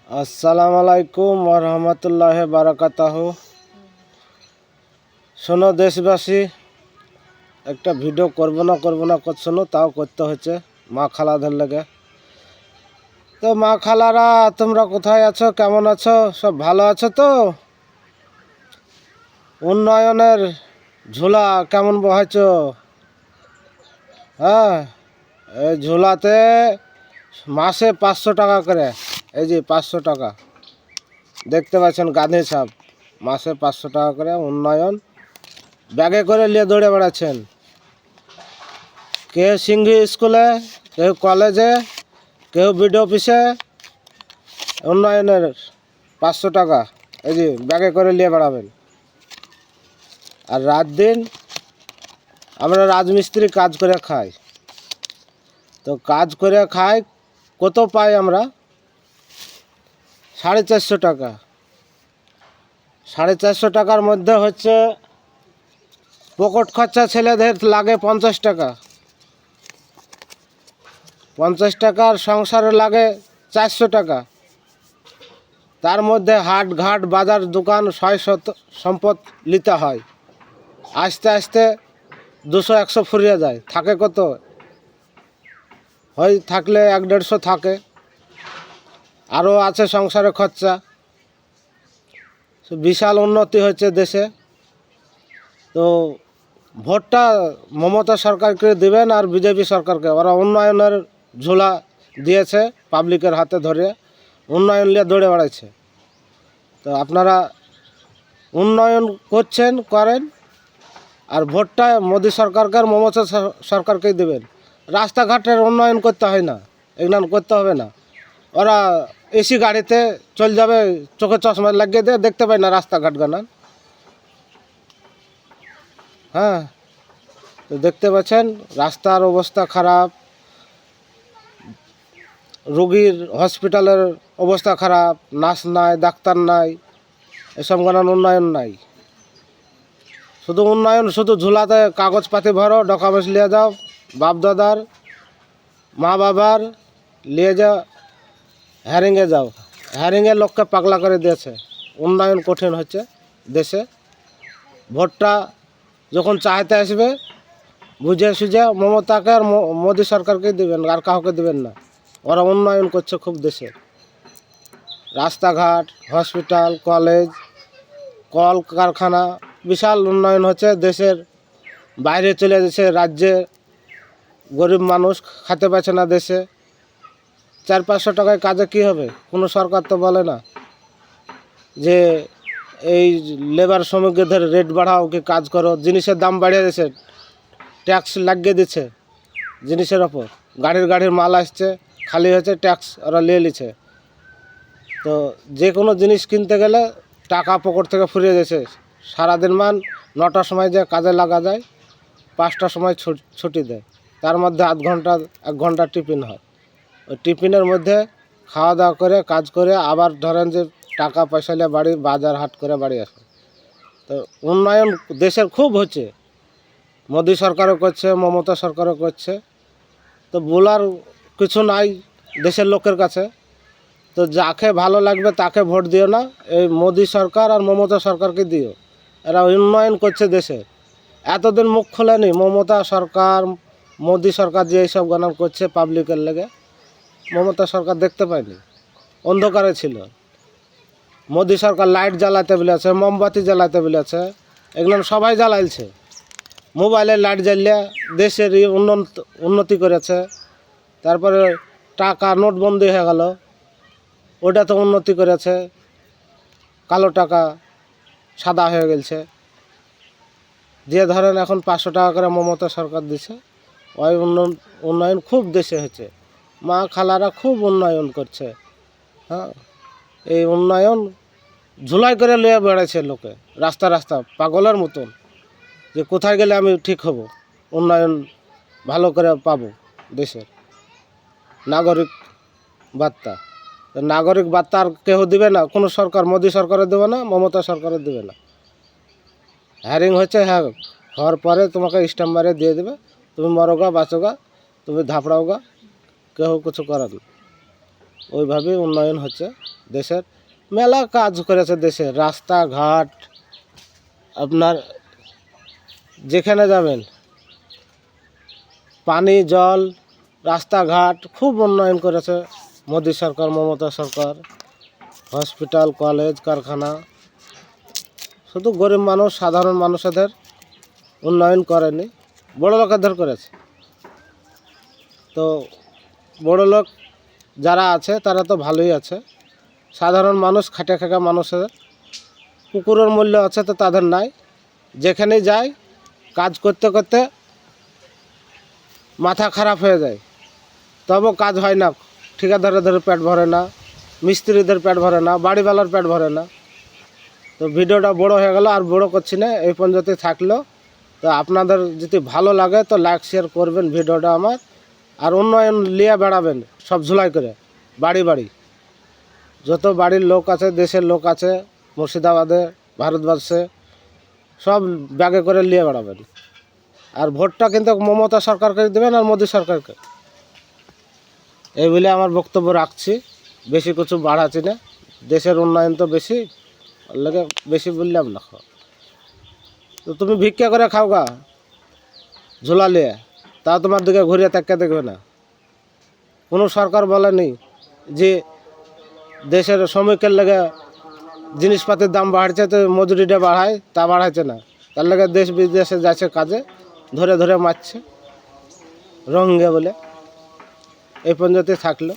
আসসালামু আলাইকুম ওয়া রাহমাতুল্লাহি ওয়া বারাকাতুহু। শোনো দেশবাসী, একটা ভিডিও করবো না করছো, তাও করতে হচ্ছে মা খালাদের লেগে। তো মা খালারা, তোমরা কোথায় আছো, কেমন আছো? সব ভালো আছো তো? উন্নয়নের ঝোলা কেমন বহাইছো? হ্যাঁ, এই ঝোলাতে মাসে 500 টাকা করে, এই যে 500 টাকা দেখতে পাচ্ছেন, গাঁধী সাহেব মাসে 500 টাকা করে উন্নয়ন ব্যাগে করে নিয়ে দৌড়ে বেড়াচ্ছেন। কেউ সিংহি স্কুলে, কেউ কলেজে, কেউ বিডিও অফিসে উন্নয়নের 500 টাকা এই যে ব্যাগে করে নিয়ে বেড়াবেন। আর রাত দিন আমরা রাজমিস্ত্রি কাজ করে খাই। তো কাজ করে খাই, কত পাই আমরা? 450 টাকা। 450 টাকার মধ্যে হচ্ছে পকেট খরচা ছেলেদের লাগে 50 টাকা। 50 টাকার সংসারে লাগে 400 টাকা। তার মধ্যে হাট ঘাট বাজার দোকান সম্পদ নিতে হয়। আস্তে আস্তে 200-100 ফুরিয়ে যায়। থাকে কত? হয় থাকলে 100-150 থাকে। আরও আছে সংসারে খরচা। বিশাল উন্নতি হচ্ছে দেশে। তো ভোটটা মমতা সরকারকে দেবেন আর বিজেপি সরকারকে। ওরা উন্নয়নের ঝোলা দিয়েছে পাবলিকের হাতে ধরে, উন্নয়ন নিয়ে দৌড়ে বেড়াচ্ছে। তো আপনারা উন্নয়ন করছেন, করেন, আর ভোটটা মোদী সরকারকে আর মমতা সরকারকেই দেবেন। রাস্তাঘাটের উন্নয়ন করতে হয় না, এগুলো করতে হবে না। ওরা এসি গাড়িতে চল যাবে, চোখে চশমা লাগিয়ে দিয়ে দেখতে পায় না রাস্তাঘাট গানা। হ্যাঁ, তো দেখতে পাচ্ছেন রাস্তার অবস্থা খারাপ, রোগীর হসপিটালের অবস্থা খারাপ, নার্স নাই, ডাক্তার নাই, এসব গানার উন্নয়ন নাই। শুধু উন্নয়ন, শুধু ঝুলাতে কাগজপাতি ভরো, ডকুমেন্টস নিয়ে যাও, বাপ দাদার মা বাবার নিয়ে যাও, হ্যারিংয়ে যাও। হ্যারিংয়ে লোককে পাগলা করে দিয়েছে। উন্নয়ন কঠিন হচ্ছে দেশে। ভোটটা যখন চাইতে আসবে, বুঝে সুঝে মমতাকে আর মোদী সরকারকেই দেবেন, আর কাউকে দেবেন না। ওরা উন্নয়ন করছে খুব দেশে। রাস্তাঘাট, হসপিটাল, কলেজ, কল কারখানা, বিশাল উন্নয়ন হচ্ছে দেশের। বাইরে চলে যাচ্ছে রাজ্যে, গরিব মানুষ খেতে পাচ্ছে না দেশে। 400-500 টাকায় কাজে কি হবে? কোনো সরকার তো বলে না যে এই লেবার শ্রমিকদের রেট বাড়াও, কি কাজ করো। জিনিসের দাম বাড়িয়ে দিচ্ছে, ট্যাক্স লাগিয়ে দিচ্ছে জিনিসের ওপর। গাড়ির মাল আসছে, খালি হচ্ছে, ট্যাক্স ওরা নিয়ে নিচ্ছে। তো যে কোনো জিনিস কিনতে গেলে টাকা পকেট থেকে ফুরিয়ে যাচ্ছে। সারাদিন 9টার সময় যে কাজে লাগা যায়, 5টার সময় ছুটি দেয়। তার মধ্যে আধ ঘন্টা 1 ঘন্টা টিফিন হয়। ওই টিফিনের মধ্যে খাওয়া দাওয়া করে, কাজ করে, আবার ধরেন যে টাকা পয়সা নিয়ে বাড়ি বাজার হাট করে বাড়ি আসে। তো উন্নয়ন দেশের খুব হচ্ছে, মোদী সরকারও করছে, মমতা সরকারও করছে। তো বলার কিছু নাই দেশের লোকের কাছে। তো যাকে ভালো লাগবে তাকে ভোট দিও না, এই মোদী সরকার আর মমতা সরকারকে দিও। এরা উন্নয়ন করছে দেশে। এতদিন মুখ খোলেনি মমতা সরকার, মোদী সরকার যে এইসব গণনা করছে পাবলিকের লেগে। মমতা সরকার দেখতে পায়নি, অন্ধকারে ছিল। মোদী সরকার লাইট জ্বালাতে বলেছে, মোমবাতি জ্বালাতে বলেছে, এগুলো সবাই জ্বালাইছে। মোবাইলের লাইট জ্বালিয়ে দেশের উন্নতি করেছে। তারপরে টাকা নোটবন্দি হয়ে গেল, ওটা তো উন্নতি করেছে। কালো টাকা সাদা হয়ে গেছে। যে ধরেন এখন 500 টাকা করে মমতা সরকার দিছে, ওই উন্নয়ন খুব দেশে হচ্ছে। মা খালারা খুব উন্নয়ন করছে। হ্যাঁ, এই উন্নয়ন ঝুলাই করে লিয়ে বেড়াচ্ছে লোকে রাস্তা রাস্তা পাগলের মতন, যে কোথায় গেলে আমি ঠিক হব, উন্নয়ন ভালো করে পাবো। দেশের নাগরিক বার্তা, নাগরিক বার্তা আর কেউ দিবে না, কোনো সরকার, মোদী সরকারও দেবে না, মমতা সরকারও দেবে না। হ্যারিং হচ্ছে, হ্যাঁ, হওয়ার পরে তোমাকে স্ট্যাম্প মারে দিয়ে দেবে, তুমি মরোগা বাঁচোগা, তুমি ধাপড়াওগা, কেউ কিছু করার না। ওইভাবেই উন্নয়ন হচ্ছে। দেশের মেলা কাজ করেছে, দেশের রাস্তাঘাট আপনার যেখানে যাবেন পানি জল রাস্তাঘাট খুব উন্নয়ন করেছে মোদী সরকার, মমতা সরকার। হসপিটাল, কলেজ, কারখানা, শুধু গরিব মানুষ, সাধারণ মানুষদের উন্নয়ন করেনি, বড় লোকেদের করেছে। তো বড় লোক যারা আছে তারা তো ভালোই আছে, সাধারণ মানুষ, খাটে খাটা মানুষের কুকুরের মূল্য আছে তো তাদের নাই। যেখানেই যায় কাজ করতে করতে মাথা খারাপ হয়ে যায়, তবু কাজ হয় না। ঠিকাদারদের পেট ভরে না, মিস্ত্রিদের পেট ভরে না, বাড়িওয়ালার পেট ভরে না। তো ভিডিওটা বড় হয়ে গেল, আর বড় করছি না, এই পর্যন্ত থাকলো। তো আপনাদের যদি ভালো লাগে তো লাইক শেয়ার করবেন ভিডিওটা আমার, আর উন্নয়ন নিয়ে বেড়াবেন সব ঝুলাই করে বাড়ি বাড়ি। যত বাড়ির লোক আছে, দেশের লোক আছে, মুর্শিদাবাদে, ভারতবর্ষে, সব ব্যাগে করে নিয়ে বেড়াবেন। আর ভোটটা কিন্তু মমতা সরকারকে দেবেন আর মোদী সরকারকে। এই বলে আমার বক্তব্য রাখছি, বেশি কিছু বাড়াচ্ছি না। দেশের উন্নয়ন তো বেশি, ওর লাগে বেশি বললাম না। তো তুমি ভিক্ষা করে খাও গা ঝোলা নিয়ে, তাও তোমার দিকে ঘুরিয়ে তাকিয়ে দেখবে না। কোনো সরকার বলেনি যে দেশের শ্রমিকের লেগে জিনিসপাতির দাম বাড়ছে তো মজুরিটা বাড়ায়, তা বাড়াচ্ছে না। তার লেগে দেশ বিদেশে যাচ্ছে কাজে, ধরে ধরে মারছে রঙ্গে বলে। এই পর্যন্ত থাকলো।